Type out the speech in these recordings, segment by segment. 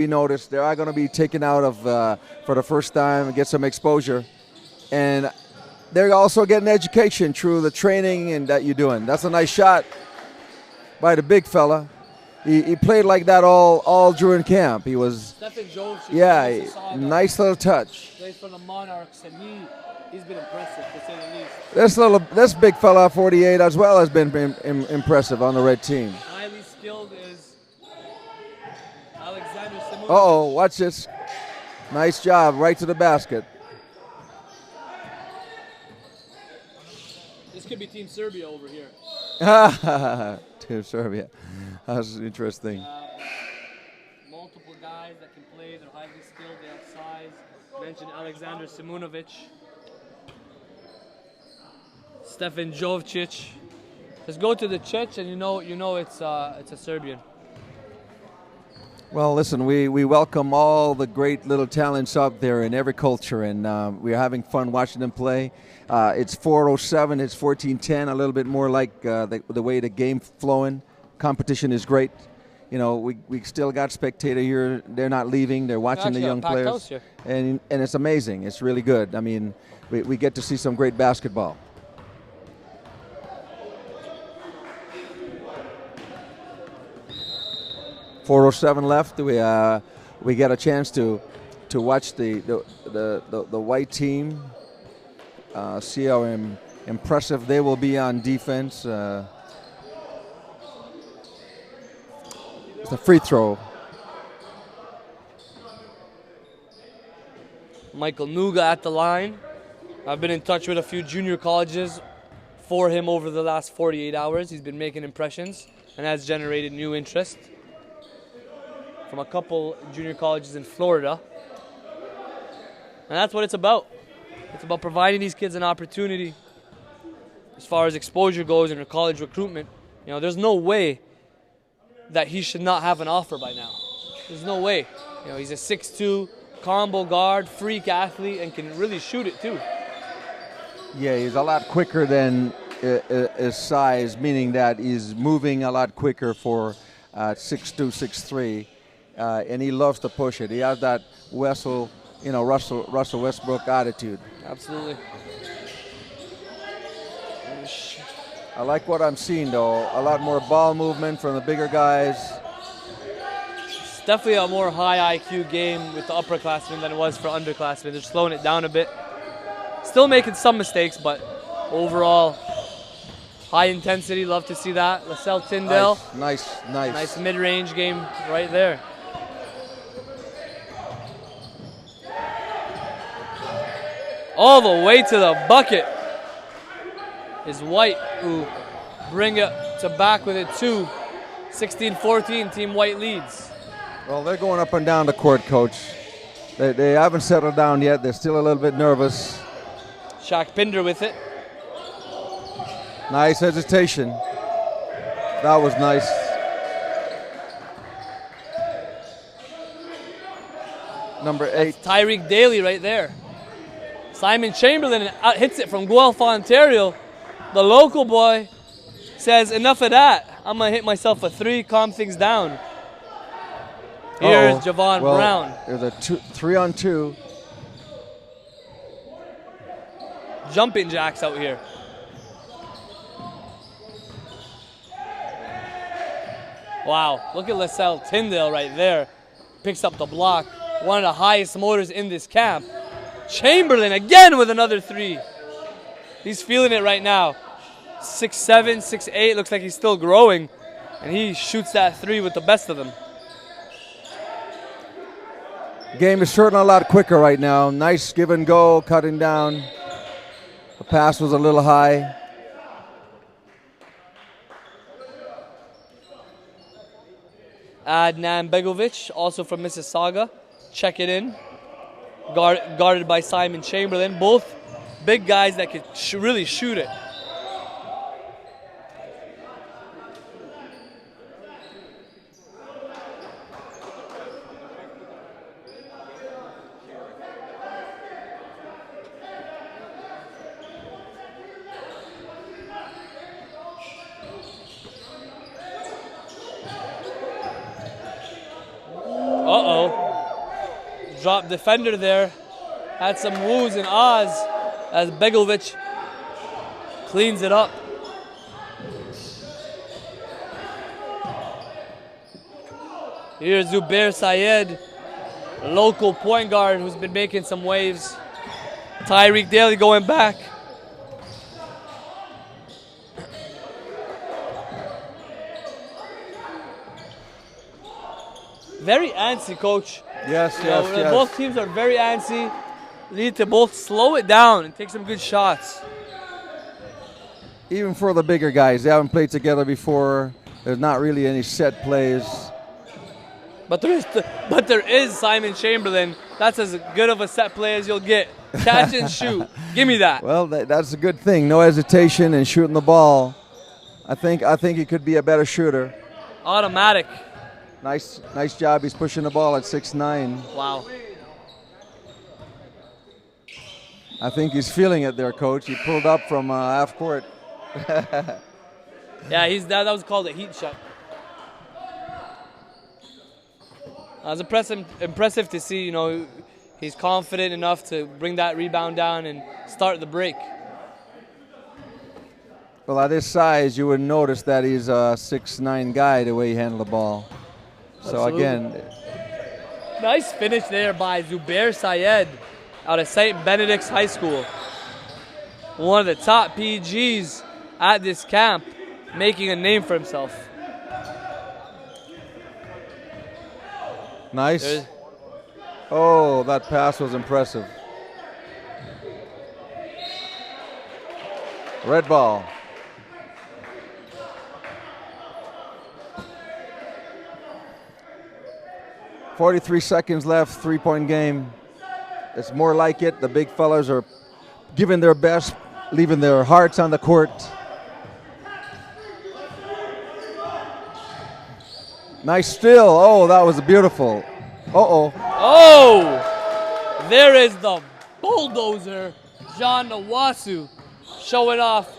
We noticed they are going to be taken out of for the first time and get some exposure. And they're also getting education through the training and that you're doing. That's a nice shot by the big fella. He played like that all during camp. He was, nice little touch. Plays for the Monarchs, and he's been impressive, to say the least. This big fella, 48, as well, has been impressive on the red team. Highly skilled is Alexander Simunovic. Uh-oh, watch this. Nice job, right to the basket. This could be Team Serbia over here. Team Serbia. That's interesting. Multiple guys that can play. They're highly skilled. They have size. Mentioned Alexander Simunovic. Stefan Jovcic. Just go to the church and you know it's a Serbian. Well, listen, we welcome all the great little talents out there in every culture, and we're having fun watching them play. It's 4:07, it's 14:10, a little bit more like the way the game flowing. Competition is great. You know, we still got spectator here. They're not leaving. They're watching the young players, and it's amazing. It's really good. I mean, we get to see some great basketball. .407 left. We get a chance to watch the white team, see how impressive they will be on defense. It's a free throw. Michael Nuga at the line. I've been in touch with a few junior colleges for him over the last 48 hours. He's been making impressions and has generated new interest from a couple junior colleges in Florida. And that's what it's about. It's about providing these kids an opportunity as far as exposure goes in their college recruitment. You know, there's no way that he should not have an offer by now. There's no way. You know, he's a 6'2", combo guard, freak athlete, and can really shoot it too. Yeah, he's a lot quicker than his size, meaning that he's moving a lot quicker for 6'2", 6'3". And he loves to push it. He has that Russell Westbrook attitude. Absolutely. I like what I'm seeing, though. A lot more ball movement from the bigger guys. It's definitely a more high IQ game with the upperclassmen than it was for underclassmen. They're slowing it down a bit. Still making some mistakes, but overall, high intensity. Love to see that. Lascelles Tyndale. Nice mid-range game right there. All the way to the bucket is White, who bring it to back with it too. 16-14, Team White leads. Well, they're going up and down the court, Coach. They haven't settled down yet. They're still a little bit nervous. Shaq Pinder with it. Nice hesitation. That was nice. Number 8. That's Tyreek Daly right there. Simon Chamberlain hits it from Guelph, Ontario. The local boy says, enough of that. I'm going to hit myself a 3, calm things down. Here's Javon Brown. There's a 3-on-2. Jumping jacks out here. Wow, look at Lascelles Tyndale right there. Picks up the block. One of the highest motors in this camp. Chamberlain again with another 3. He's feeling it right now. 6'7", 6'8", looks like he's still growing. And he shoots that 3 with the best of them. Game is certainly a lot quicker right now. Nice give and go, cutting down. The pass was a little high. Adnan Begovic, also from Mississauga. Check it in. Guarded by Simon Chamberlain. Both big guys that could really shoot it. Uh-oh. drop defender there. Had some woos and ahs as Begovic cleans it up. Here's Zubair Syed, local point guard who's been making some waves. Tyreek Daly going back. Very antsy, coach. Yes, Both teams are very antsy. They need to both slow it down and take some good shots. Even for the bigger guys, they haven't played together before. There's not really any set plays. But there is Simon Chamberlain. That's as good of a set play as you'll get. Catch and shoot. Give me that. Well, that's a good thing. No hesitation in shooting the ball. I think he could be a better shooter. Automatic. Nice job. He's pushing the ball at 6'9". Wow. I think he's feeling it there, Coach. He pulled up from half court. Yeah, that was called a heat shot. It was impressive to see, he's confident enough to bring that rebound down and start the break. Well, at his size, you would notice that he's a 6'9" guy, the way he handled the ball. So Absolutely. Again. Nice finish there by Zubair Syed out of St. Benedict's High School. One of the top PGs at this camp, making a name for himself. Nice. Oh, that pass was impressive. Red ball. .43 seconds left, 3-point game. It's more like it. The big fellas are giving their best, leaving their hearts on the court. Nice steal. Oh, that was beautiful. Uh-oh. Oh! There is the bulldozer, John Nwasu, showing off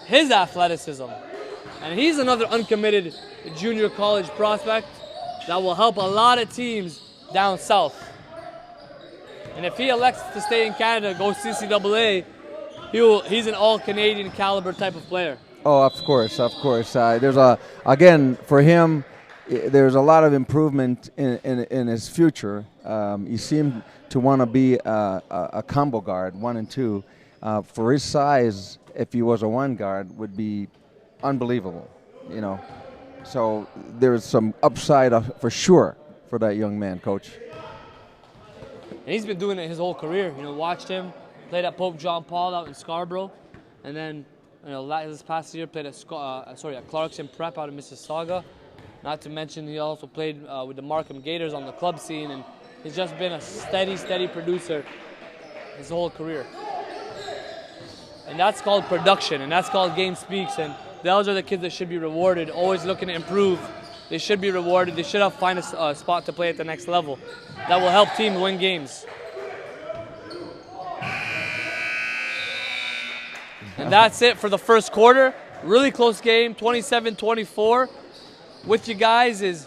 his athleticism. And he's another uncommitted junior college prospect that will help a lot of teams down south. And if he elects to stay in Canada, go CCAA, he's an all-Canadian caliber type of player. Oh, of course. Again, for him, there's a lot of improvement in his future. He seemed to want to be a combo guard, 1 and 2. For his size, if he was a 1 guard, would be unbelievable, So there's some upside for sure for that young man, Coach. And he's been doing it his whole career. Watched him, played at Pope John Paul out in Scarborough, and then this past year played at Clarkson Prep out in Mississauga. Not to mention he also played with the Markham Gators on the club scene, and he's just been a steady producer his whole career. And that's called production, and that's called game speaks, and those are the kids that should be rewarded, always looking to improve. They should be rewarded. They should have find a spot to play at the next level. That will help teams win games. And that's it for the first quarter. Really close game, 27-24. With you guys is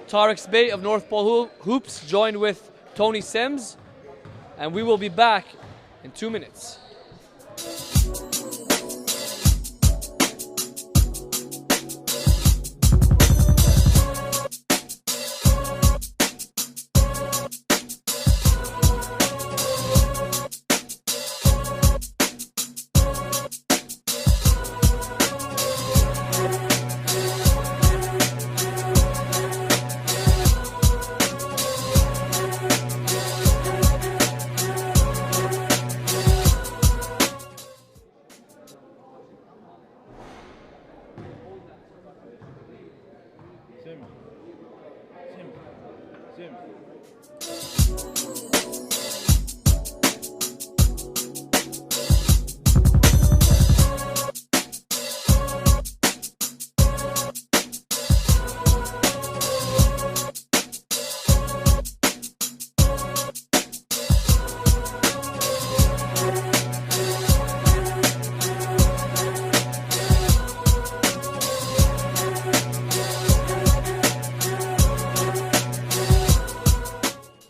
Tariq Spate of North Pole Hoops, joined with Tony Sims. And we will be back in 2 minutes.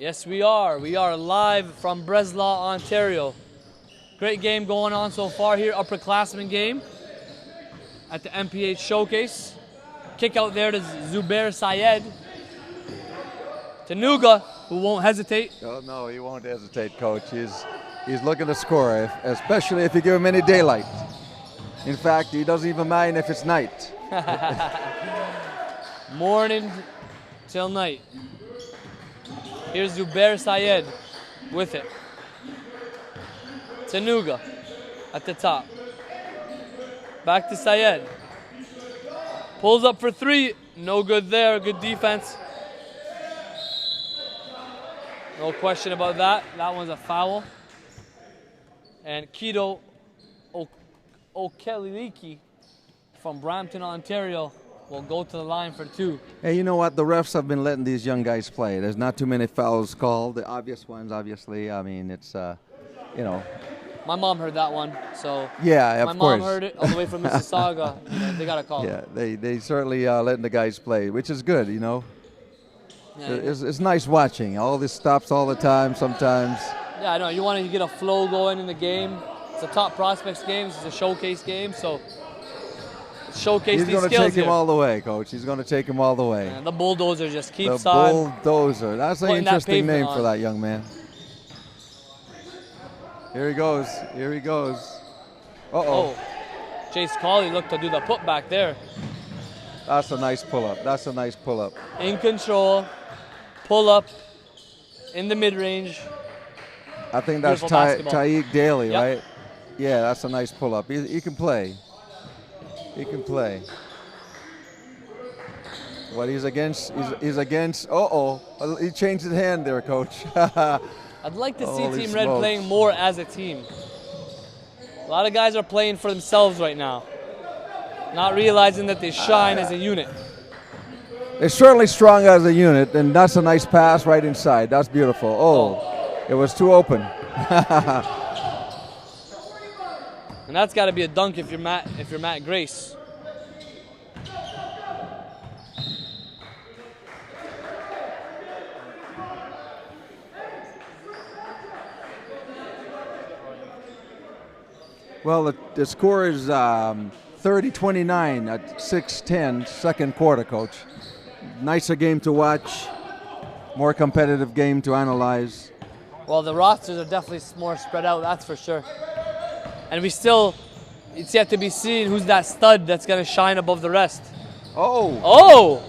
Yes, we are. We are live from Breslau, Ontario. Great game going on so far here. Upperclassmen game at the NPH showcase. Kick out there to Zubair Syed. Tanuga, who won't hesitate. Oh, no, he won't hesitate, Coach. He's looking to score, especially if you give him any daylight. In fact, he doesn't even mind if it's night. Morning till night. Here's Zubair Syed with it. Tanuga at the top. Back to Syed. Pulls up for three. No good there. Good defense. No question about that. That one's a foul. And Kido Okeliliki from Brampton, Ontario will go to the line for two. Hey, you know what? The refs have been letting these young guys play. There's not too many fouls called. The obvious ones, obviously. I mean, it's, you know. My mom heard that one, so. Yeah, of course. My mom heard it all the way from Mississauga. You know, they got to call it. Yeah, they certainly letting the guys play, which is good, you know. Yeah, it's nice watching. All this stops all the time sometimes. Yeah, I know. You want to get a flow going in the game. It's a top prospects game. It's a showcase game, so showcase these skills. He's going to take him all the way, Coach. He's going to take him all the way. And the bulldozer just keeps the on. The bulldozer. That's an interesting name for that young man. Here he goes. Here he goes. Uh-oh. Oh. Chase Colley looked to do the putback there. That's a nice pull-up. That's a nice pull-up. In control. Pull-up. In the mid-range. I think that's Taik Daly, right? Yeah, that's a nice pull-up. He can play. He can play. What he's against, he's against, uh-oh. He changed his hand there, Coach. I'd like to see Team Red playing more as a team. A lot of guys are playing for themselves right now, not realizing that they shine as a unit. They're certainly strong as a unit, and that's a nice pass right inside. That's beautiful. Oh. It was too open. And that's got to be a dunk if you're Matt Grace. Well, the score is 30-29 at 6:10, second quarter, Coach. Nicer game to watch, more competitive game to analyze. Well, the rosters are definitely more spread out, that's for sure. And it's yet to be seen who's that stud that's going to shine above the rest. Oh!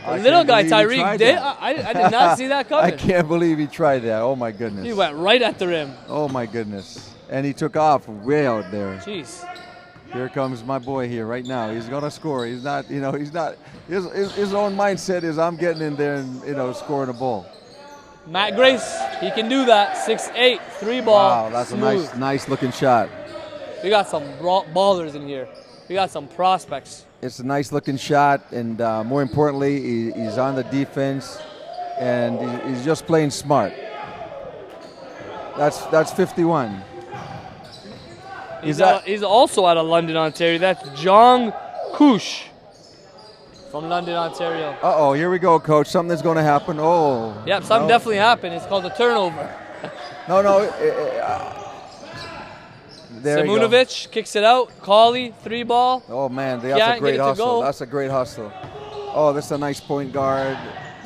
The little guy, Tyreek, did. I did not see that coming. I can't believe he tried that. Oh, my goodness. He went right at the rim. Oh, my goodness. And he took off way out there. Jeez. Here comes my boy here right now. He's going to score. He's not, you know, he's not. His own mindset is I'm getting in there and, you know, scoring a ball. Matt Grace, he can do that. 6'8", three ball. Wow, that's smooth. a nice looking shot. We got some ballers in here. We got some prospects. It's a nice looking shot, and more importantly, he's on the defense, and he's just playing smart. That's 51. He's also out of London, Ontario. That's Jong Kush from London, Ontario. Uh-oh, here we go, Coach. Something's going to happen. Oh. Yep, something definitely happened. It's called a turnover. No. There Simunovic kicks it out. Colley, three ball. Oh, man, that's a great hustle. That's a great hustle. Oh, this is a nice point guard.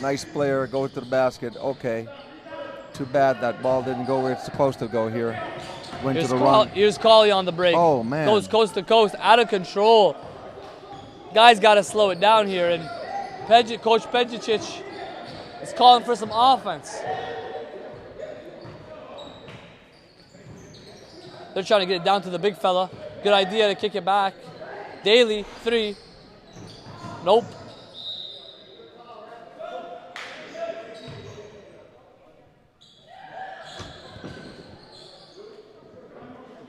Nice player. Go to the basket. Okay. Too bad that ball didn't go where it's supposed to go here. Went to the run. Here's Colley on the break. Oh, man. Goes coast to coast, out of control. Guys got to slow it down here. And Coach Pejicic is calling for some offense. They're trying to get it down to the big fella. Good idea to kick it back. Daly, three. Nope.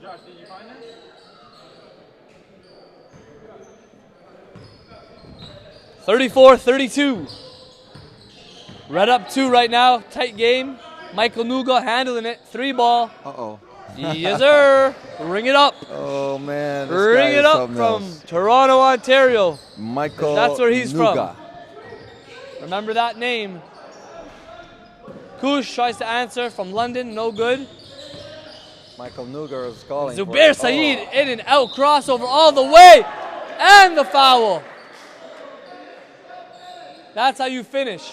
Josh, did you find it? $34-32. Red up two right now. Tight game. Michael Nuga handling it. Three ball. Uh-oh. Yes, sir. Ring it up. Oh, man. Ring it up from Toronto, Ontario. Michael That's where he's Nuga. from. Remember that name. Kush tries to answer from London, no good. Michael Nugar is calling. Zubair Saeed in and out, crossover all the way, and the foul. That's how you finish.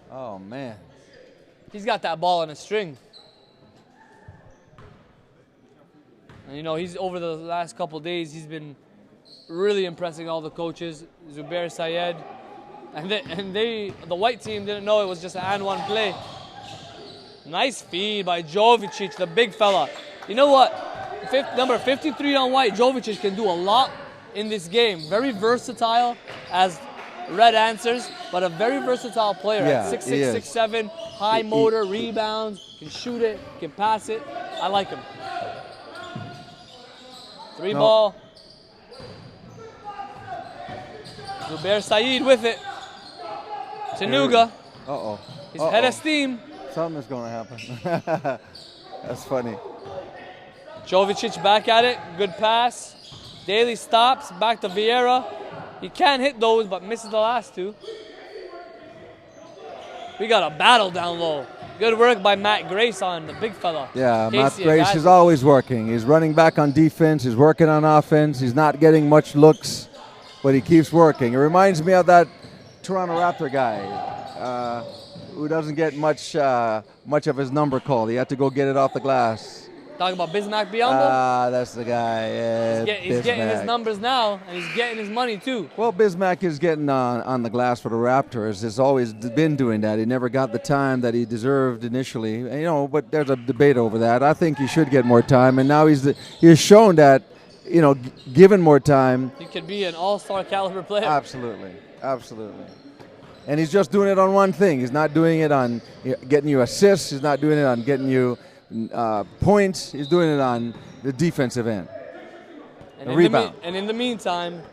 Oh, man. He's got that ball on a string. And you know, he's over the last couple days, he's been really impressing all the coaches. Zubair Sayed. And the white team didn't know it was just an and one play. Nice feed by Jovicic, the big fella. You know what? Number 53 on white, Jovicic can do a lot in this game. Very versatile as red answers, but a very versatile player. Yeah, At 6'6", 6'7", high motor, rebounds, can shoot it, can pass it. I like him. Three ball. Zubair Saeed with it. Tanuga. Uh-oh. He's head of steam. Something's going to happen. That's funny. Jovicic back at it. Good pass. Daly stops. Back to Vieira. He can't hit those, but misses the last two. We got a battle down low. Good work by Matt Grace on the big fella. Yeah, Casey Matt Grace is always working. He's running back on defense. He's working on offense. He's not getting much looks, but he keeps working. It reminds me of that Toronto Raptor guy who doesn't get much of his number called. He had to go get it off the glass. Talking about Bismack Biyombo? That's the guy. Yeah, he's getting his numbers now, and he's getting his money too. Well, Bismack is getting on the glass for the Raptors. Has always been doing that. He never got the time that he deserved initially. You know, but there's a debate over that. I think he should get more time, and now he has shown that, you know, given more time, he could be an all-star caliber player. Absolutely, absolutely. And he's just doing it on one thing. He's not doing it on getting you assists. He's not doing it on getting you points. He's doing it on the defensive end. And rebound. And in the meantime,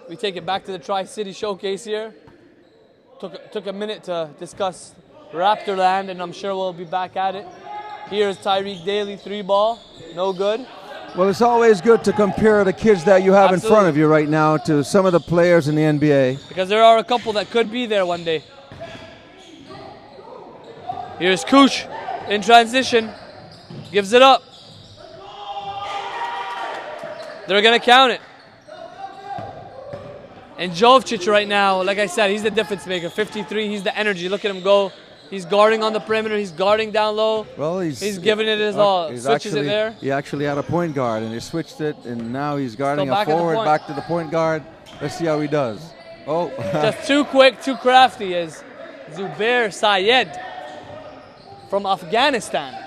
we take it back to the Tri-City Showcase here. Took a minute to discuss Raptorland, and I'm sure we'll be back at it. Here's Tyreek Daly, 3-ball, no good. Well, it's always good to compare the kids that you have in front of you right now to some of the players in the NBA. Because there are a couple that could be there one day. Here's Kuch in transition. Gives it up. They're going to count it. And Jovcic right now, like I said, he's the difference maker. 53, he's the energy. Look at him go. He's guarding on the perimeter. He's guarding down low. Well, he's giving it his all. Switches it there. He actually had a point guard, and he switched it, and now he's guarding a forward back to the point guard. Let's see how he does. Oh. Just too quick, too crafty is Zubair Sayed from Afghanistan.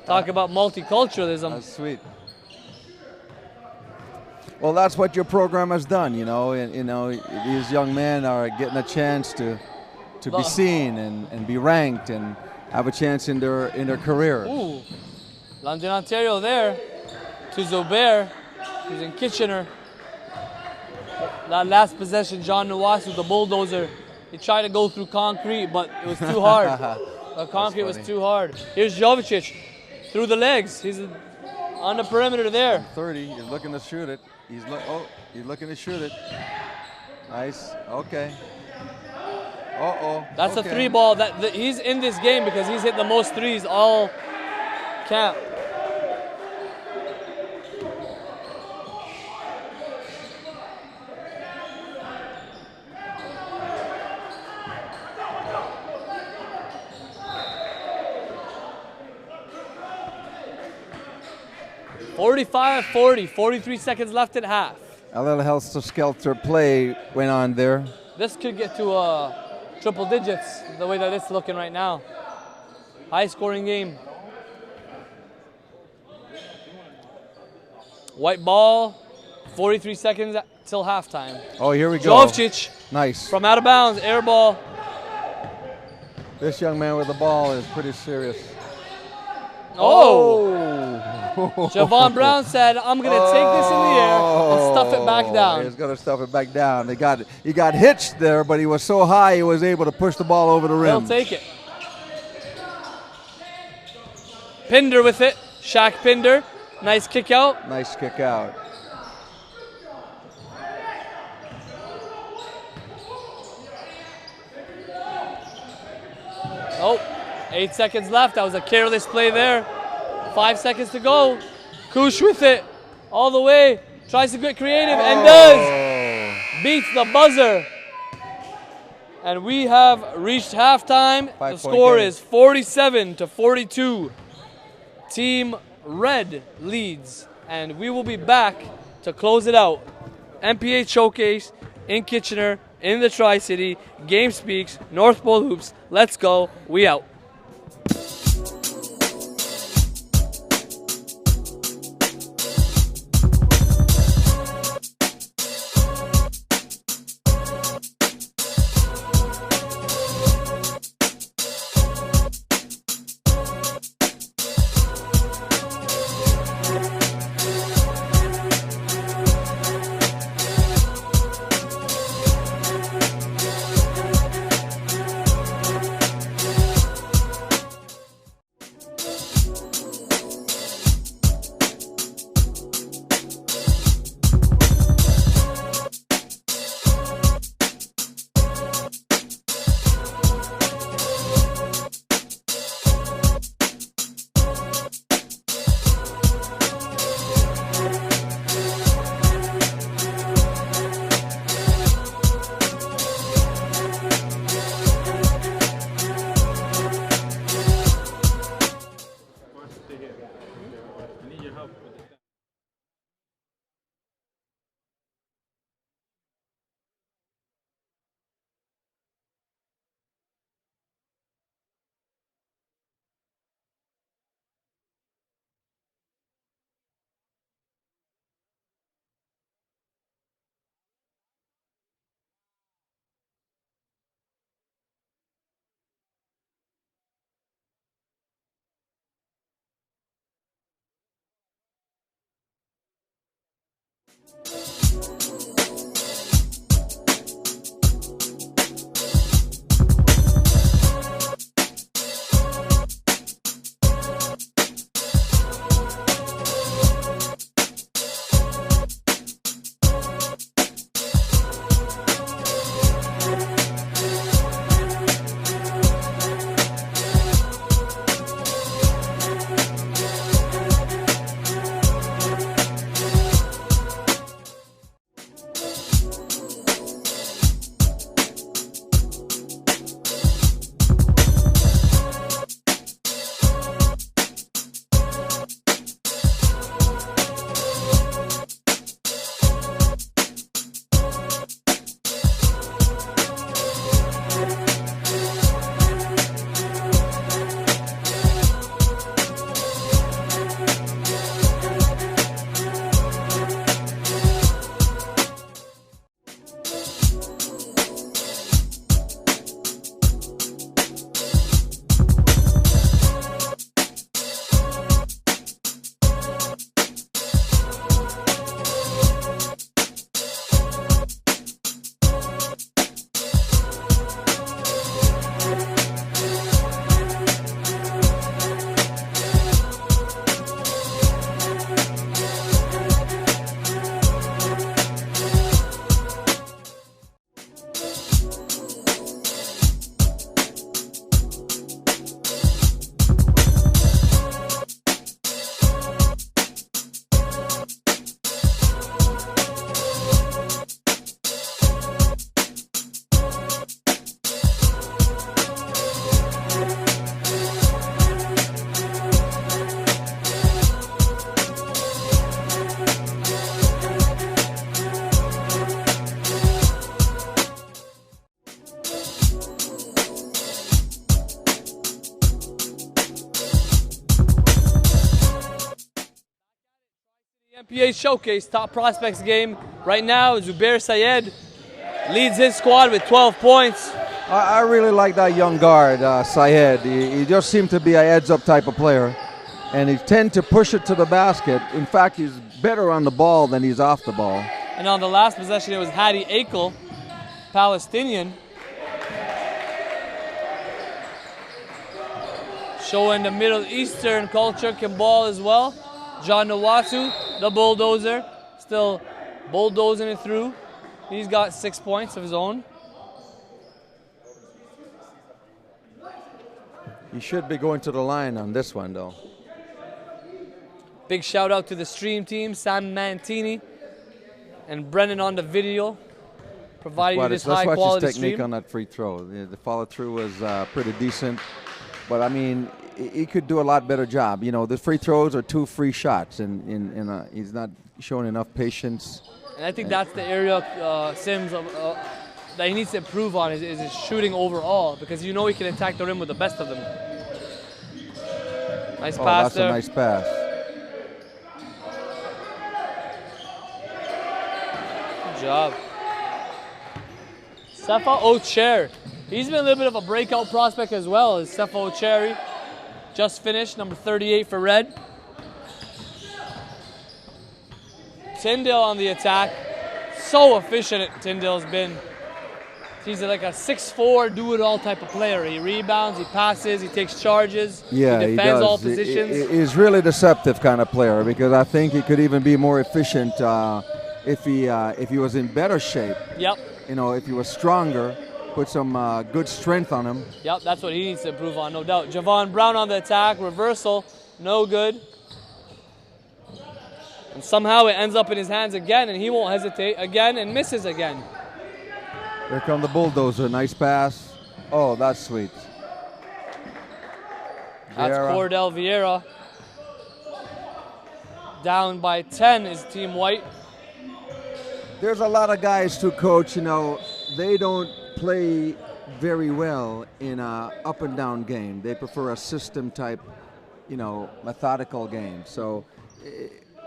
Talk about multiculturalism. That's sweet. Well, that's what your program has done, you know. And, you know, these young men are getting a chance to be seen and be ranked and have a chance in their career. Ooh, London, Ontario there to Zubair, who's in Kitchener. That last possession, John Nwasu, the bulldozer, he tried to go through concrete, but it was too hard. The concrete was too hard. Here's Jovicic through the legs. He's on the perimeter there. 30, he's looking to shoot it. He's looking to shoot it. Nice, okay. That's a 3-ball. He's in this game because he's hit the most threes all camp. (45-40), 43 seconds left at half. A little helter-skelter play went on there. This could get to triple digits, the way that it's looking right now. High scoring game. White ball, 43 seconds till halftime. Oh, here we go. Jovcic. Nice. From out of bounds, air ball. This young man with the ball is pretty serious. Oh! Javon Brown said, I'm going to take this in the air and stuff it back down. He's going to stuff it back down. He got hitched there, but he was so high he was able to push the ball over the rim. He'll take it. Pinder with it. Shaq Pinder. Nice kick out. Nice kick out. Oh, 8 seconds left. That was a careless play there. 5 seconds to go. Kush with it all the way. Tries to get creative and does. Beats the buzzer. And we have reached halftime. The score is 47-42. Team Red leads. And we will be back to close it out. NPH Showcase in Kitchener, in the Tri-City. Game Speaks, North Pole Hoops. Let's go. We out. NPH Showcase Top Prospects game. Right now, Zubair Sayed leads his squad with 12 points. I really like that young guard, Sayed. He just seemed to be a heads-up type of player, and he tends to push it to the basket. In fact, he's better on the ball than he's off the ball. And on the last possession, it was Hadi Akel, Palestinian, showing the Middle Eastern culture can ball as well. John Nawatu, the bulldozer, still bulldozing it through. He's got 6 points of his own. He should be going to the line on this one, though. Big shout out to the stream team, Sam Mantini and Brennan on the video, providing you this high let's watch quality his technique stream. on that free throw. The follow through was pretty decent, but I mean, he could do a lot better job. You know, the free throws are 2 free shots, and he's not showing enough patience. And I think that's the area Sims that he needs to improve on is his shooting overall, because you know he can attack the rim with the best of them. Nice pass that's there. a nice pass. Good job. Sefa Ocher. He's been a little bit of a breakout prospect as well as Sefa Ocheri. Just finished, number 38 for Red. Tyndale on the attack. So efficient Tyndale's been. He's like a 6'4", do-it-all type of player. He rebounds, he passes, he takes charges, Yeah, he defends does. all positions. He's really deceptive kind of player, because I think he could even be more efficient if he was in better shape. Yep. You know, if he was stronger, put some good strength on him. Yep, that's what he needs to improve on, no doubt. Javon Brown on the attack, reversal, no good. And somehow it ends up in his hands again, and he won't hesitate again and misses again. Here come the bulldozer. Nice pass. Oh, that's sweet. That's Vieira. Cordell Vieira. Down by 10 is Team White. There's a lot of guys too, Coach. You know, they don't play very well in a up and down game. They prefer a system type, you know, methodical game. So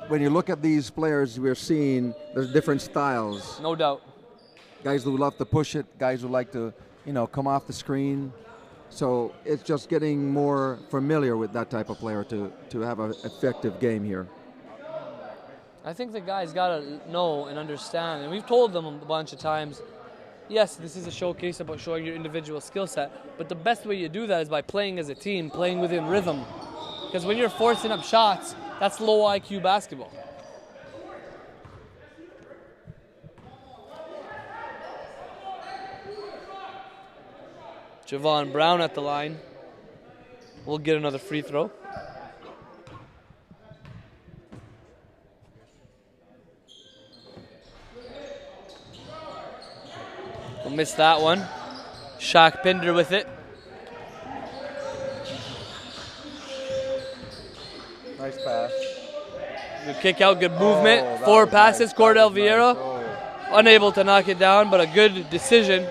when you look at these players we're seeing, there's different styles. No doubt. Guys who love to push it, guys who like to, you know, come off the screen. So it's just getting more familiar with that type of player to have an effective game here. I think the guys got to know and understand, and we've told them a bunch of times, yes, this is a showcase about showing your individual skill set, but the best way you do that is by playing as a team, playing within rhythm. Because when you're forcing up shots, that's low IQ basketball. Javon Brown at the line. We'll get another free throw. We'll miss that one. Shaq Pinder with it. Nice pass. Good kick out, good movement. Oh, 4 was passes, nice. Cordell That was Vieira. nice. Oh. Unable to knock it down, but a good decision.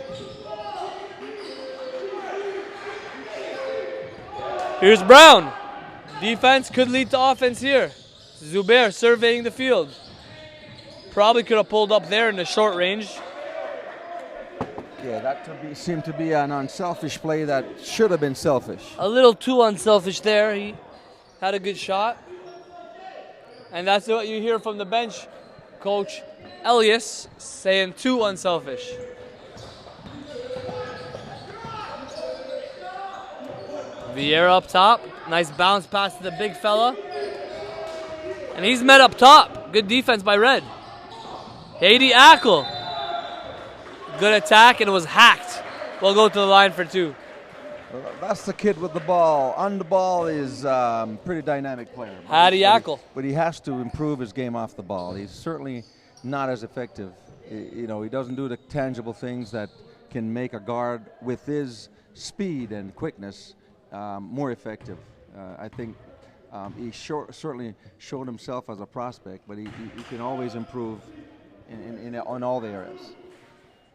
Here's Brown. Defense could lead to offense here. Zubair surveying the field. Probably could have pulled up there in the short range. Yeah, that seemed to be an unselfish play that should have been selfish. A little too unselfish there. He had a good shot. And that's what you hear from the bench. Coach Elias saying too unselfish. Vieira up top. Nice bounce pass to the big fella. And he's met up top. Good defense by Red. Haiti Ackle. Good attack, and it was hacked. We'll go to the line for 2. That's the kid with the ball. On the ball is pretty dynamic player. Hadi Ackle. But he has to improve his game off the ball. He's certainly not as effective. You know, he doesn't do the tangible things that can make a guard with his speed and quickness more effective. I think he certainly showed himself as a prospect, but he can always improve on all the areas.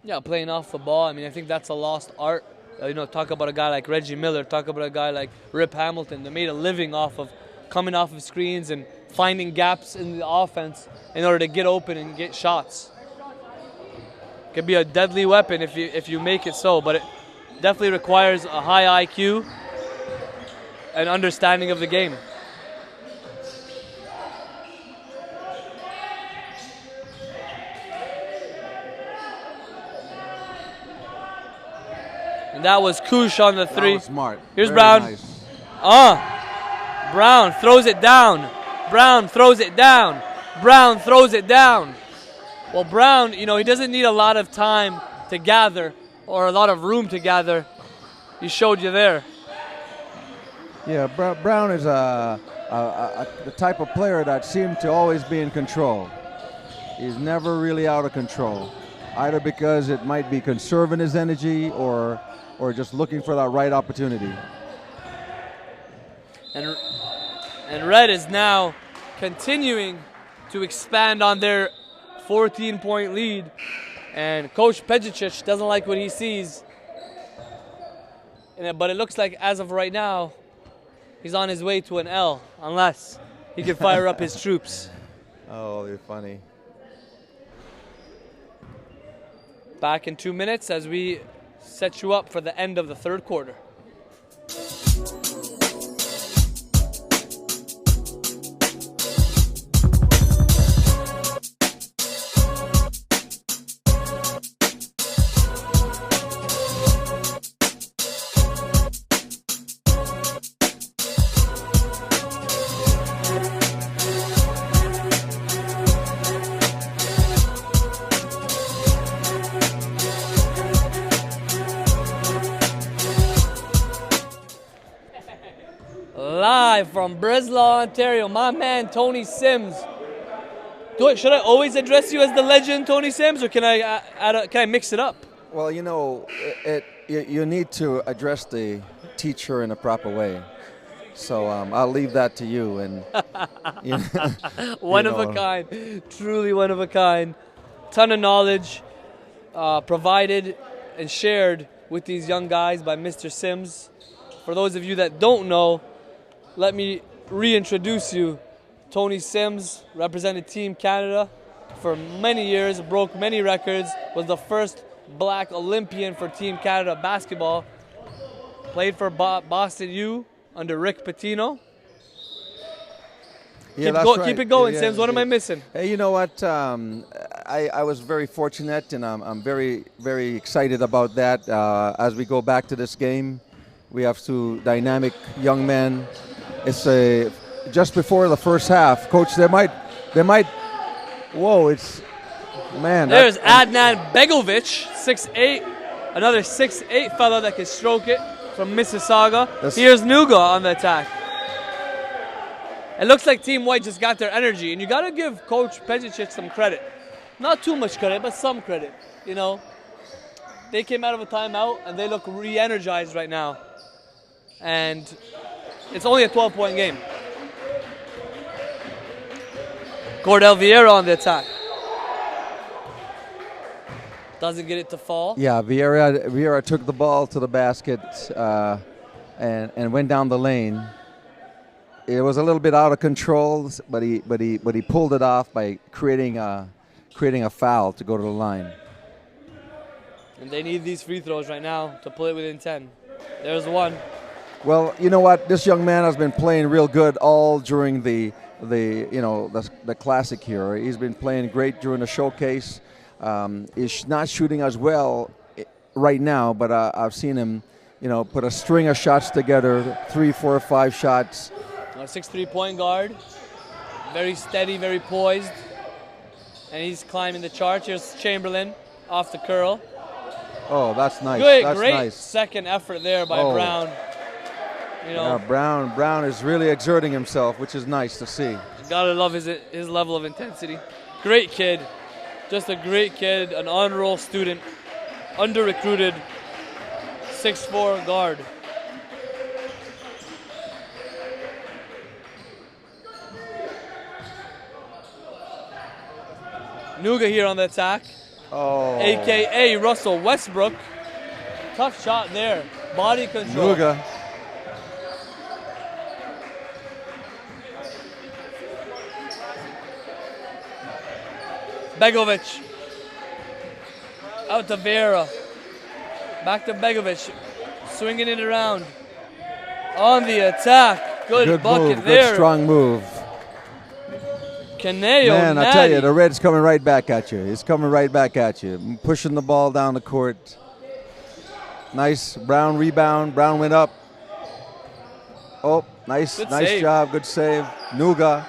Yeah, playing off the ball. I mean, I think that's a lost art. You know, talk about a guy like Reggie Miller, talk about a guy like Rip Hamilton. They made a living off of coming off of screens and finding gaps in the offense in order to get open and get shots. Could be a deadly weapon if you make it so, but it definitely requires a high IQ and understanding of the game. And that was Kush on the 3. That was smart. Here's Very Brown. Nice. Brown throws it down. Brown throws it down. Brown throws it down. Well, Brown, you know, he doesn't need a lot of time to gather or a lot of room to gather. He showed you there. Yeah, Brown is the type of player that seemed to always be in control. He's never really out of control, either because it might be conserving his energy or just looking for that right opportunity. And Red is now continuing to expand on their 14-point lead. And Coach Pejicic doesn't like what he sees. But it looks like as of right now, he's on his way to an L, unless he can fire up his troops. Oh, you're funny. Back in 2 minutes as we set you up for the end of the third quarter. Live from Breslau, Ontario, my man Tony Sims. Should I always address you as the legend, Tony Sims, or can I mix it up? Well, you need to address the teacher in a proper way. So I'll leave that to you. And one of a kind, truly one of a kind. Ton of knowledge provided and shared with these young guys by Mr. Sims. For those of you that don't know, let me reintroduce you. Tony Sims represented Team Canada for many years, broke many records, was the first black Olympian for Team Canada basketball, played for Boston U under Rick Pitino. Yeah, Keep it going, Sims. What am I missing? Hey, you know what? I was very fortunate, and I'm very, very excited about that. As we go back to this game, we have two dynamic young men. It's just before the first half, Coach. They might. Whoa! It's man. There's Adnan Begovic, 6'8", another 6'8" fella that can stroke it from Mississauga. Here's Nuga on the attack. It looks like Team White just got their energy, and you got to give Coach Pejicic some credit. Not too much credit, but some credit. They came out of a timeout, and they look re-energized right now. And it's only a 12-point game. Cordell Vieira on the attack. Doesn't get it to fall. Yeah, Vieira took the ball to the basket and went down the lane. It was a little bit out of control, but he pulled it off by creating a foul to go to the line. And they need these free throws right now to pull it within 10. There's one. Well, you know what? This young man has been playing real good all during the classic here. He's been playing great during the showcase. He's not shooting as well right now, but I've seen him, put a string of shots together, 3, 4, 5 shots. A 6'3" point guard, very steady, very poised, and he's climbing the charts. Here's Chamberlain off the curl. Oh, that's nice. Great nice. Second effort there by Brown. Yeah, Brown is really exerting himself, which is nice to see. Gotta love his level of intensity. Great kid, just a great kid, an on-roll student, under-recruited, 6'4" guard. Nuga here on the attack. Oh. AKA Russell Westbrook. Tough shot there. Body control. Nuga. Begovic. Out to Vieira. Back to Begovic. Swinging it around. On the attack. Good bucket move. there. Good strong move. Caneo Man, Natty. I tell you, the Red's coming right back at you. He's coming right back at you. Pushing the ball down the court. Nice Brown rebound. Brown went up. Oh, nice save. Job. Good save. Nuga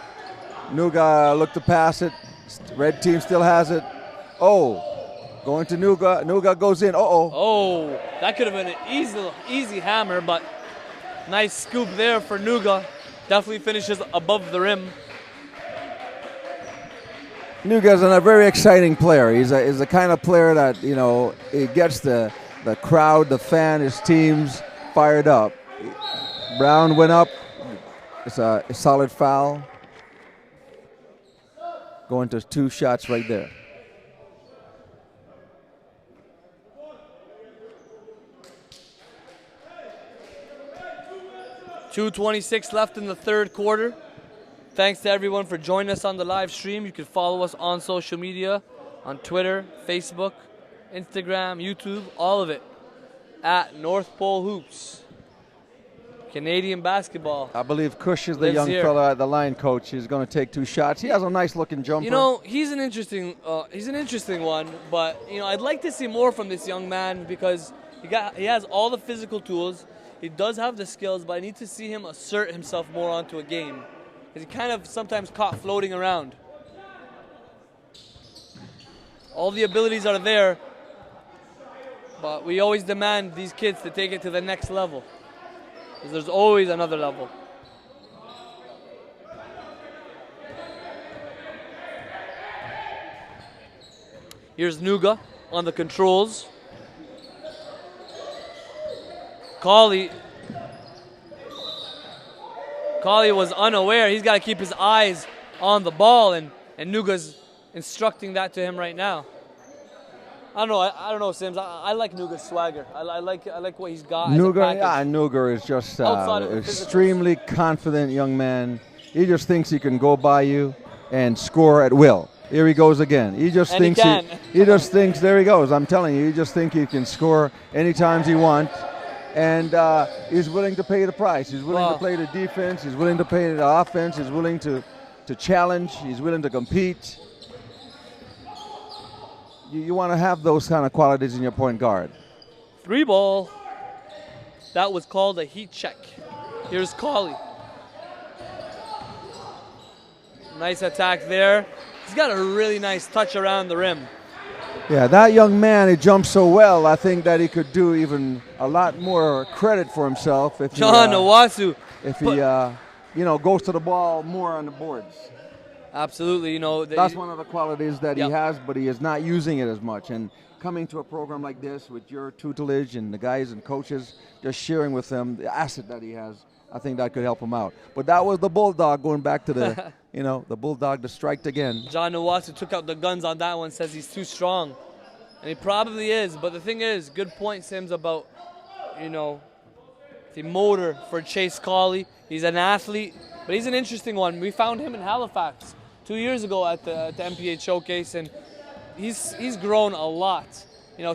looked to pass it. Red team still has it. Oh, going to Nuga. Nuga goes in. Uh-oh. Oh, that could have been an easy hammer, but Nice scoop there for Nuga. Definitely finishes above the rim. Nuga's a very exciting player. He's the kind of player that, you know, he gets the crowd, the fan, his teams fired up. Brown went up. It's a solid foul. Going to 2 shots right there. .226 left in the third quarter. Thanks to everyone for joining us on the live stream. You can follow us on social media, on Twitter, Facebook, Instagram, YouTube, all of it, at North Pole Hoops. Canadian basketball. I believe Kush is the young fella at the line coach. He's going to take 2 shots. He has a nice looking jumper. You know, he's an interesting one, but you know, I'd like to see more from this young man because he has all the physical tools. He does have the skills, but I need to see him assert himself more onto a game. Because he kind of sometimes caught floating around. All the abilities are there, but we always demand these kids to take it to the next level. Because there's always another level. Here's Nuga on the controls. Cauley was unaware. He's got to keep his eyes on the ball, and Nuga's instructing that to him right now. I don't know, Sims. I like Nuga's swagger. I like what he's got. Nuga is just extremely confident young man. He just thinks he can go by you and score at will. Here he goes again. He just thinks he just thinks. There he goes. I'm telling you, he just thinks he can score anytime he wants. And he's willing to pay the price. He's willing to play the defense. He's willing to play the offense. He's willing to challenge. He's willing to compete. You want to have those kind of qualities in your point guard. 3 ball. That was called a heat check. Here's Cauley. Nice attack there. He's got a really nice touch around the rim. Yeah, that young man, he jumps so well. I think that he could do even a lot more credit for himself if John Owasu. If he, goes to the ball more on the boards. Absolutely, that's one of the qualities that he has, but he is not using it as much. And coming to a program like this with your tutelage and the guys and coaches, just sharing with them the asset that he has, I think that could help him out. But that was the Bulldog going back to the, the Bulldog to strike again. John Owasu took out the guns on that one, says he's too strong. And he probably is. But the thing is, good point, Sims, about, the motor for Chase Cauley. He's an athlete, but he's an interesting one. We found him in Halifax 2 years ago at the NPH showcase, and he's grown a lot.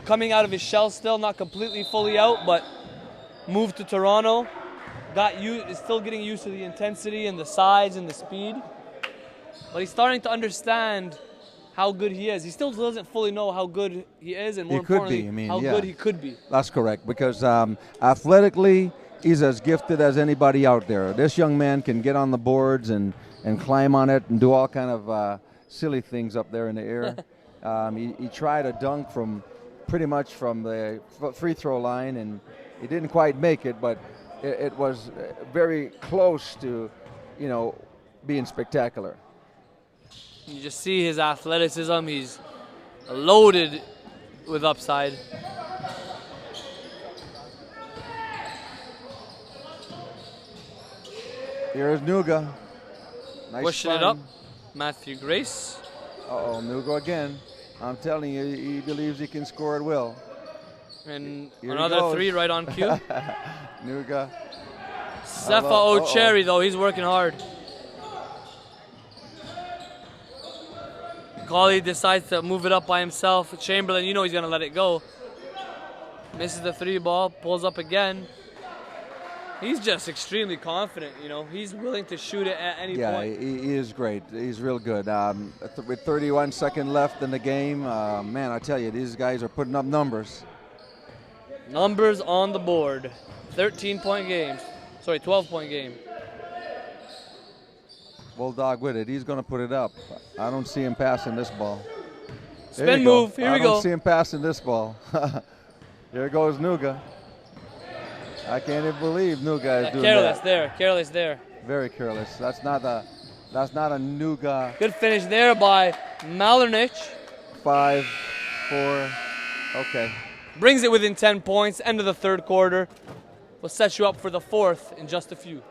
Coming out of his shell still, not completely fully out, but moved to Toronto. Is still getting used to the intensity and the size and the speed. But he's starting to understand how good he is. He still doesn't fully know how good he is, and more importantly, how good he could be. That's correct, because athletically, he's as gifted as anybody out there. This young man can get on the boards and climb on it and do all kind of silly things up there in the air. He tried a dunk pretty much from the free throw line, and he didn't quite make it, but it was very close to, being spectacular. You just see his athleticism. He's loaded with upside. Here's Nuga. Nice pushing it up. Matthew Grace. Nuga again. I'm telling you, he believes he can score at will. And another 3 right on cue. Nuga. Sefa O'Cherry, though, he's working hard. Cauley decides to move it up by himself. Chamberlain, he's going to let it go. Misses the 3 ball, pulls up again. He's just extremely confident, He's willing to shoot it at any point. Yeah, he is great. He's real good. With 31 seconds left in the game, man, I tell you, these guys are putting up numbers. Numbers on the board. 13-point game. Sorry, 12-point game. Bulldog with it. He's going to put it up. I don't see him passing this ball. Spin move. Here we go. I don't see him passing this ball. Here goes Nuga. I can't even believe Nuga is doing Careless that. there. Careless there. Very careless. That's not a Nuga. Good finish there by Malinich. 5, 4. Okay. Brings it within 10 points. End of the third quarter. We'll set you up for the fourth in just a few.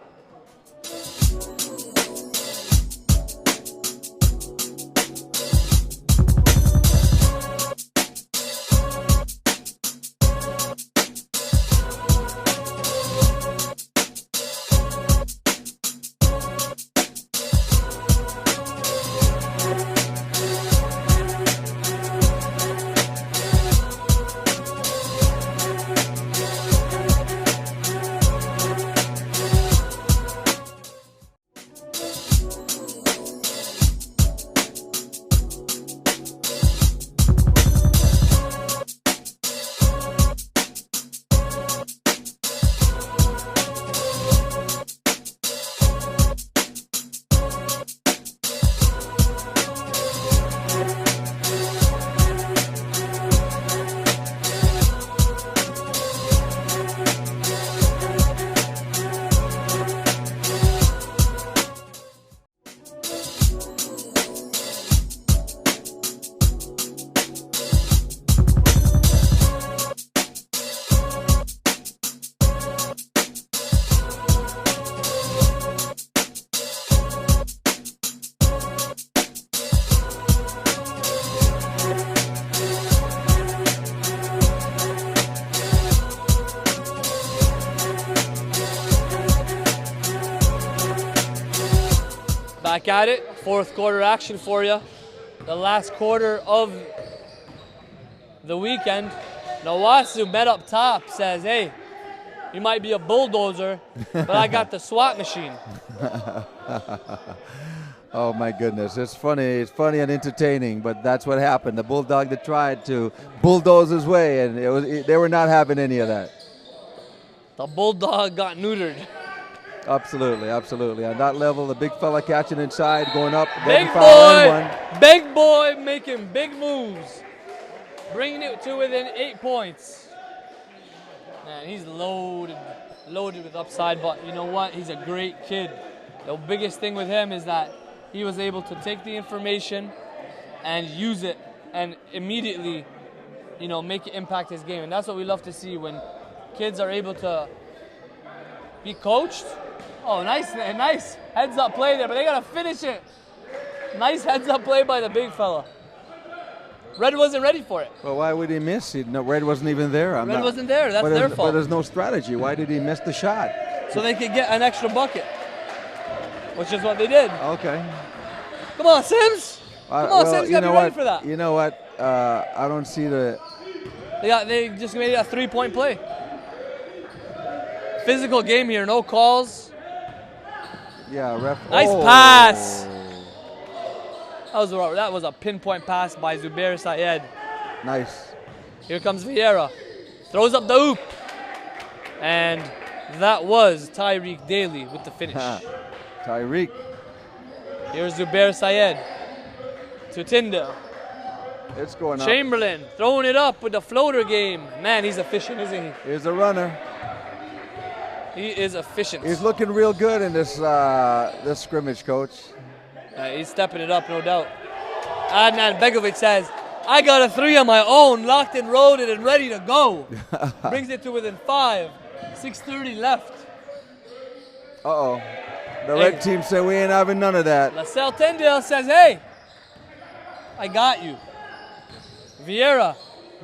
Back at it, fourth quarter action for you. The last quarter of the weekend. Nawasu met up top, says, hey, you might be a bulldozer, but I got the SWAT machine. Oh my goodness, it's funny and entertaining, but that's what happened. The Bulldog that tried to bulldoze his way, and they were not having any of that. The Bulldog got neutered. Absolutely, absolutely. On that level, the big fella catching inside, going up, Big boy making big moves, bringing it to within 8 points. Man, he's loaded with upside, but you know what? He's a great kid. The biggest thing with him is that he was able to take the information and use it and immediately, make it impact his game. And that's what we love to see when kids are able to be coached. Oh, nice heads-up play there, but they got to finish it. Nice heads-up play by the big fella. Red wasn't ready for it. Well, why would he miss? Red wasn't even there. Red wasn't there. That's their fault. But there's no strategy. Why did he miss the shot? So they could get an extra bucket, which is what they did. Okay. Come on, Sims. Sims, you got to be ready for that. You know what? I don't see the... They just made it a three-point play. Physical game here, no calls. Yeah, ref. Nice pass. That was a pinpoint pass by Zubair Syed. Nice. Here comes Vieira. Throws up the hoop. And that was Tyreek Daly with the finish. Tyreek. Here's Zubair Syed to Tyndall. It's going up. Chamberlain throwing it up with the floater game. Man, he's efficient, isn't he? Here's a runner. He is efficient. He's looking real good in this this scrimmage, Coach. He's stepping it up, no doubt. Adnan Begovic says, I got a three on my own, locked and loaded and ready to go. Brings it to within 5. 6:30 left. Uh-oh. The red team said we ain't having none of that. LaSalle Tyndale says, hey, I got you. Vieira,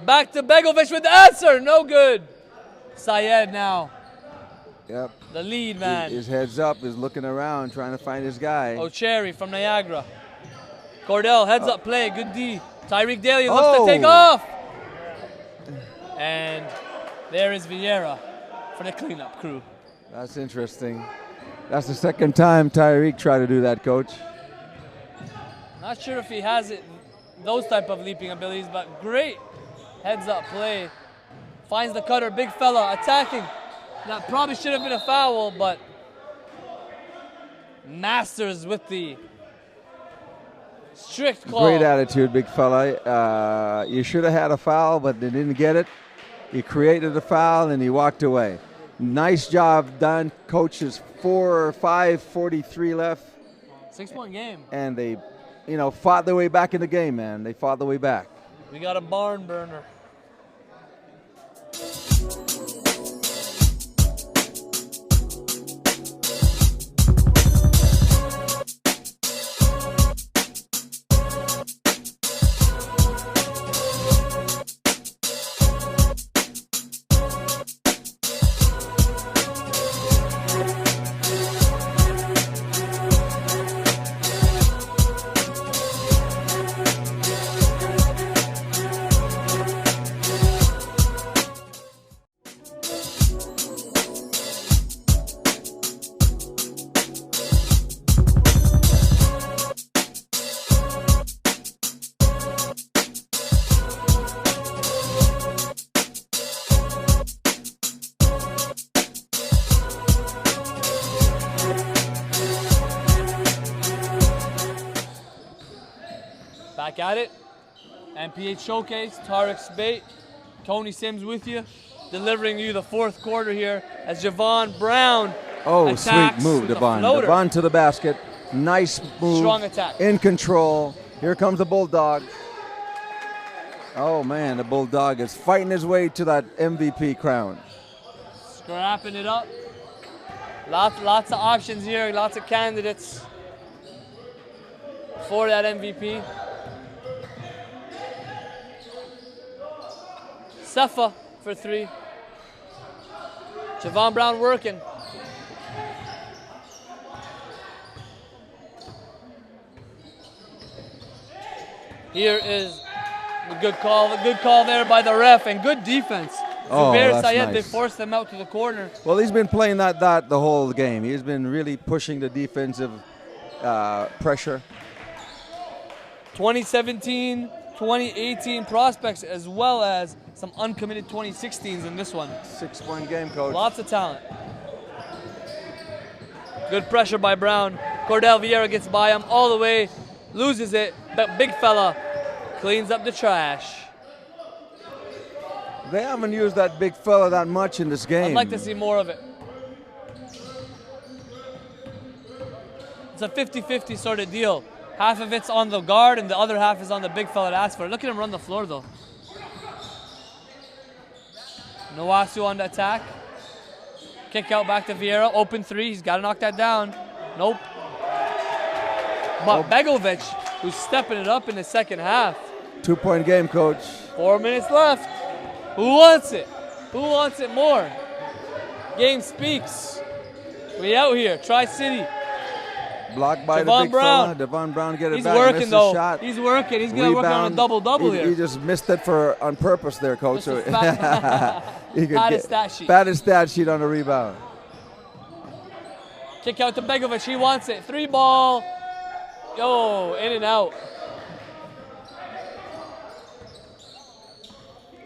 back to Begovic with the answer. No good. Syed now. Yep. The lead man. His head's up, is looking around, trying to find his guy. O'Cherry from Niagara. Cordell, heads up play, good D. Tyreek Daly looks to take off. And there is Vieira for the cleanup crew. That's interesting. That's the second time Tyreek tried to do that, Coach. Not sure if he has those type of leaping abilities, but great heads up play. Finds the cutter, big fella, attacking. That probably should have been a foul, but Masters with the strict call. Great attitude, big fella. You should have had a foul, but they didn't get it. He created a foul, and he walked away. Nice job done, coaches. 5:43 left. 6-point game. And they, fought their way back in the game, man. They fought their way back. We got a barn burner. Back at it. NPH Showcase, Tariq Spate, Tony Sims with you, delivering you the fourth quarter here as Javon Brown attacks sweet move, with Devon. a floater. Devon to the basket. Nice move. Strong attack. In control. Here comes the Bulldog. Oh, man, the Bulldog is fighting his way to that MVP crown. Scrapping it up. Lots of options here, lots of candidates for that MVP. Sefa for three. Javon Brown working. Here is a good call there by the ref, and good defense. Zubair Syed, they forced them out to the corner. Well, he's been playing that the whole game. He's been really pushing the defensive pressure. 2017, 2018 prospects, as well as some uncommitted 2016s in this one. 6-point game, coach. Lots of talent. Good pressure by Brown. Cordell Vieira gets by him all the way, loses it, but big fella cleans up the trash. They haven't used that big fella that much in this game. I'd like to see more of it. It's a 50-50 sort of deal. Half of it's on the guard and the other half is on the big fella that asked for it. Look at him run the floor though. Nowasu on the attack. Kick out back to Vieira. Open three. He's got to knock that down. Nope. But Begovic, who's stepping it up in the second half. 2-point game, coach. 4 minutes left. Who wants it? Who wants it more? Game speaks. We out here. Tri-City. Blocked by Javon the big Brown. fella. Devon Brown get it He's back. working though. Shot. He's working. He's going to work on a double-double here. He just missed it on purpose there, coach. Just he could get stat sheet. Fattest stat sheet on the rebound. Kick out to Begovic. He wants it. 3 ball. Yo, in and out.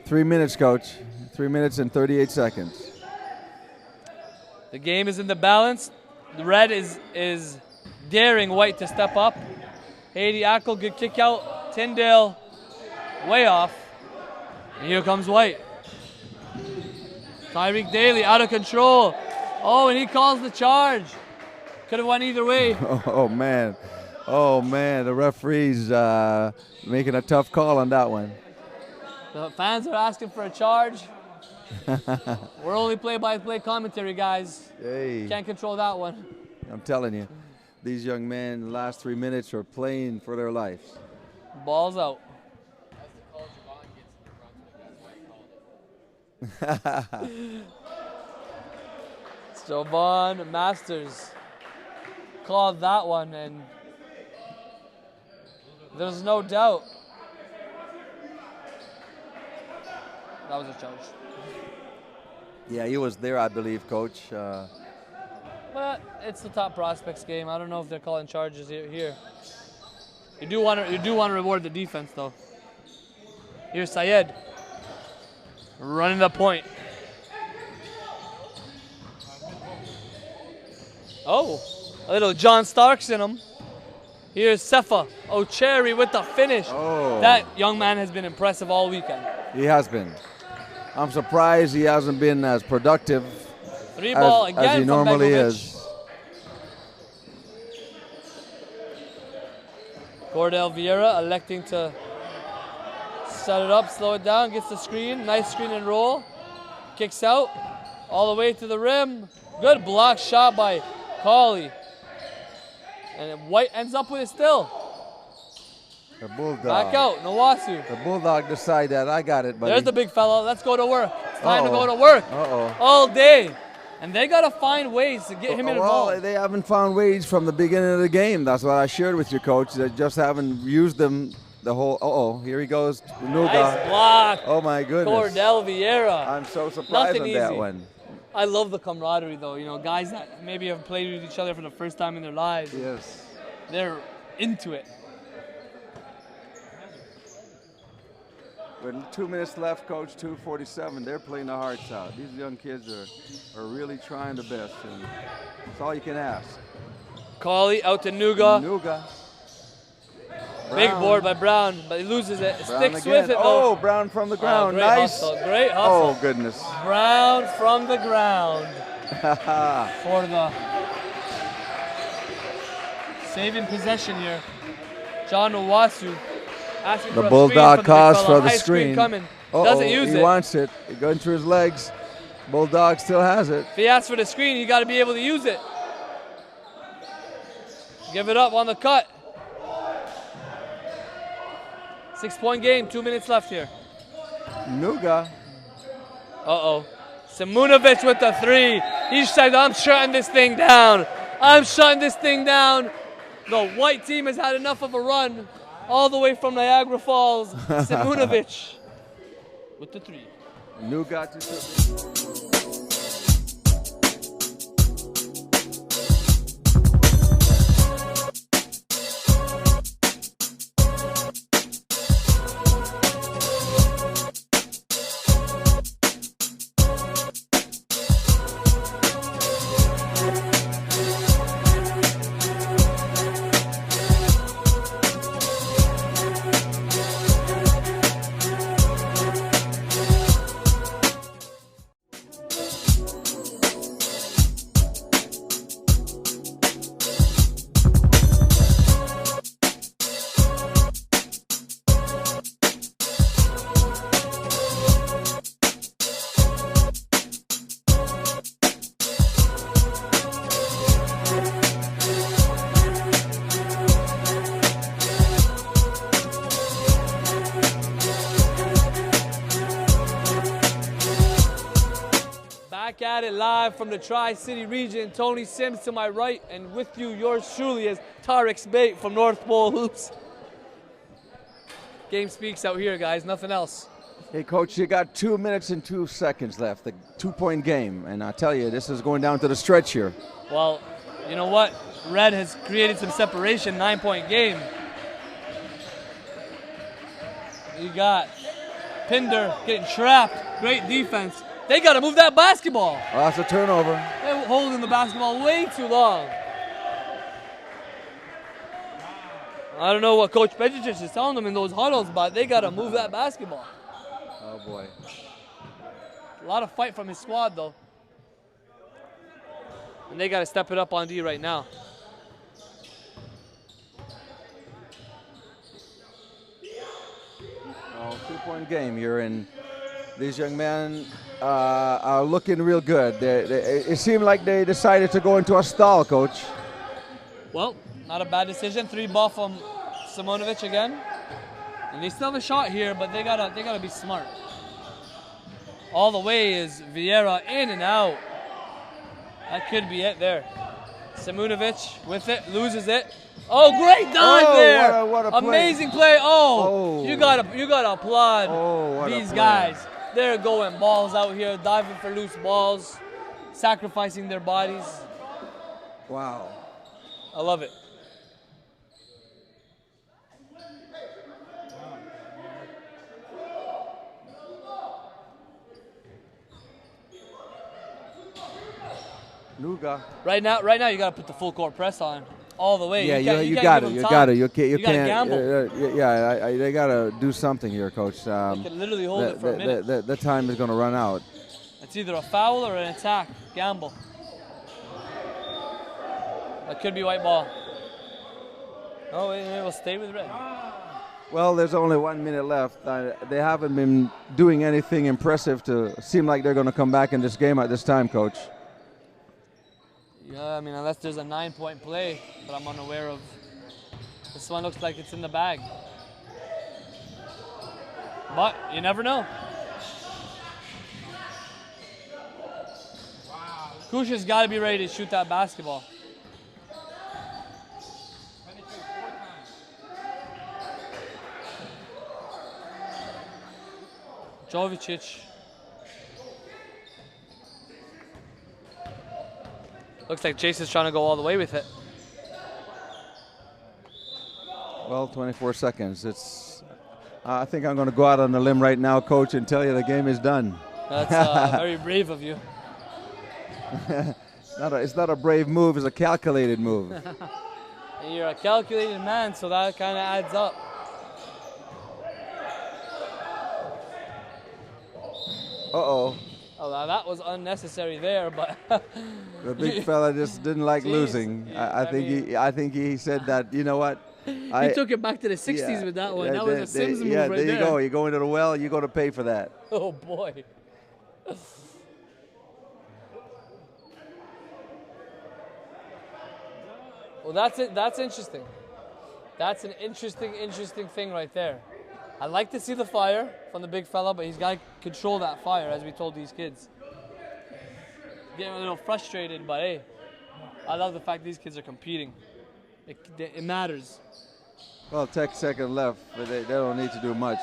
3 minutes, coach. 3 minutes and 38 seconds. The game is in the balance. The red is daring white to step up. Haiti Ackle, good kick out. Tyndale, way off. And here comes white. Tyreek Daly out of control. Oh, and he calls the charge. Could have went either way. Oh, man. Oh, man. The referee's making a tough call on that one. The fans are asking for a charge. We're only play-by-play commentary, guys. Hey. Can't control that one. I'm telling you, these young men, the last 3 minutes are playing for their lives. Ball's out. Javon Masters called that one, and there's no doubt that was a charge. Yeah, he was there, I believe, coach. But it's the top prospects game. I don't know if they're calling charges here. You do want to reward the defense though. Here's Syed running the point. Oh, a little John Starks in him. Here's Sefa Ocheri with the finish. Oh. That young man has been impressive all weekend. He has been. I'm surprised he hasn't been as productive Three ball as again he from normally Begovic. is. Cordell Vieira electing to set it up, slow it down, gets the screen. Nice screen and roll. Kicks out all the way to the rim. Good block shot by Cauley. And White ends up with it still. The Bulldog. Back out, Nawasu. The Bulldog decide that. I got it, buddy. There's the big fella. Let's go to work. It's time to Uh-oh. go to work. Uh-oh. All day. And they got to find ways to get him involved. Well, they haven't found ways from the beginning of the game. That's what I shared with you, Coach. They just haven't used them the whole. Uh-oh, here he goes. Nuga. Nice block. Oh, my goodness. Cordell Vieira. I'm so surprised Nothing on that easy. one. I love the camaraderie, though. You know, guys that maybe have played with each other for the first time in their lives. Yes. They're into it. With 2 minutes left, Coach, 2:47. They're playing their hearts out. These young kids are really trying the best, and that's all you can ask. Cauley out to Nuga. Nuga. Big Brown. board by Brown, but he loses it. Brown Sticks again. with it, though. Oh, Brown from the Oh, ground. great Nice. hustle. Great hustle. Oh, goodness. Brown from the ground for the saving possession here. John Owasu asking for The a Bulldog screen calls from the big for fella. the High screen. coming. Uh-oh, Doesn't use he it. wants it. It going through his legs. Bulldog still has it. If he asks for the screen, you got to be able to use it. Give it up on the cut. 6-point game, 2 minutes left here. Nuga. Uh-oh. Simunovic with the three. He said, I'm shutting this thing down. I'm shutting this thing down. The white team has had enough of a run all the way from Niagara Falls. Simunovic with the three. Nuga to Back at it live from the Tri-City region. Tony Sims to my right, and with you, yours truly, is Tarek Spate from North Pole Hoops. Game speaks out here, guys. Nothing else. Hey, Coach, you got 2 minutes and 2 seconds left. The 2-point game. And I tell you, this is going down to the stretch here. Well, you know what? Red has created some separation. 9-point game. You got Pinder getting trapped. Great defense. They got to move that basketball. Oh, that's a turnover. They're holding the basketball way too long. I don't know what Coach Pejic is telling them in those huddles, but they got to move that basketball. Oh, boy. A lot of fight from his squad, though. And they got to step it up on D right now. Oh, 2-point game here, and these young men are looking real good. It seemed like they decided to go into a stall, Coach. Well, not a bad decision. 3 ball from Simonovic again. And they still have a shot here, but they gotta be smart. All the way is Vieira in and out. That could be it there. Simunovic with it, loses it. Oh, great dive there! What a play. Amazing play. Oh. You gotta applaud What a these play. guys. They're going balls out here, diving for loose balls, sacrificing their bodies. Wow. I love it. Nuga. Right now, you gotta put the full court press on all the way. Yeah, you you can't got give it. them You time. got it. You You gotta can't. gamble. They got to do something here, Coach. They can literally hold it for a minute. The time is going to run out. It's either a foul or an attack. gamble. That could be white ball. Oh, it will stay with red. Well, there's only 1 minute left. They haven't been doing anything impressive to seem like they're going to come back in this game at this time, Coach. Yeah, I mean, unless there's a 9-point play that I'm unaware of. This one looks like it's in the bag. But you never know. Kusha's got to be ready to shoot that basketball. Jovicic. Looks like Chase is trying to go all the way with it. Well, 24 seconds. I think I'm going to go out on a limb right now, Coach, and tell you the game is done. That's very brave of you. It's not a brave move, it's a calculated move. And you're a calculated man, so that kind of adds up. Uh-oh. Oh, that was unnecessary there, but The big fella just didn't like losing. Yeah, I think he said that, you know what? He took it back to the 60s with that one. That was a Sims move right there. There you go. You go into the well, you go to pay for that. Oh, boy. Well, that's it. That's interesting. That's an interesting thing right there. I like to see the fire from the big fella, but he's got to control that fire, as we told these kids. Getting a little frustrated, but hey, I love the fact these kids are competing. It matters. Well, 10 seconds left, but they don't need to do much.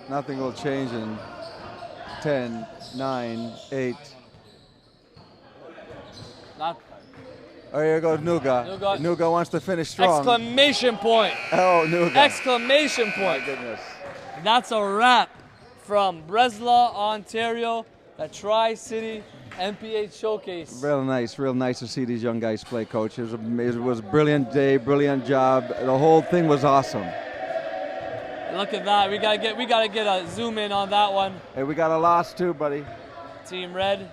Nothing will change in 10, 9, 8. Not Oh, here goes Nuga. Nuga wants to finish strong. exclamation point. Oh, Nuga. Exclamation point. My goodness. That's a wrap from Breslau, Ontario, the Tri-City NPH Showcase. Real nice to see these young guys play, Coach. It was a brilliant day, brilliant job. The whole thing was awesome. Look at that. We gotta get a zoom in on that one. Hey, we got a loss too, buddy. Team Red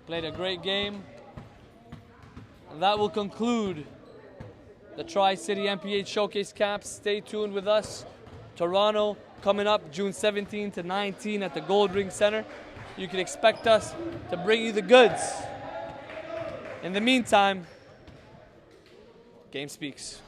played a great game. And that will conclude the Tri-City NPH Showcase Camps. Stay tuned with us. Toronto coming up June 17 to 19 at the Gold Ring Center. You can expect us to bring you the goods. In the meantime, game speaks.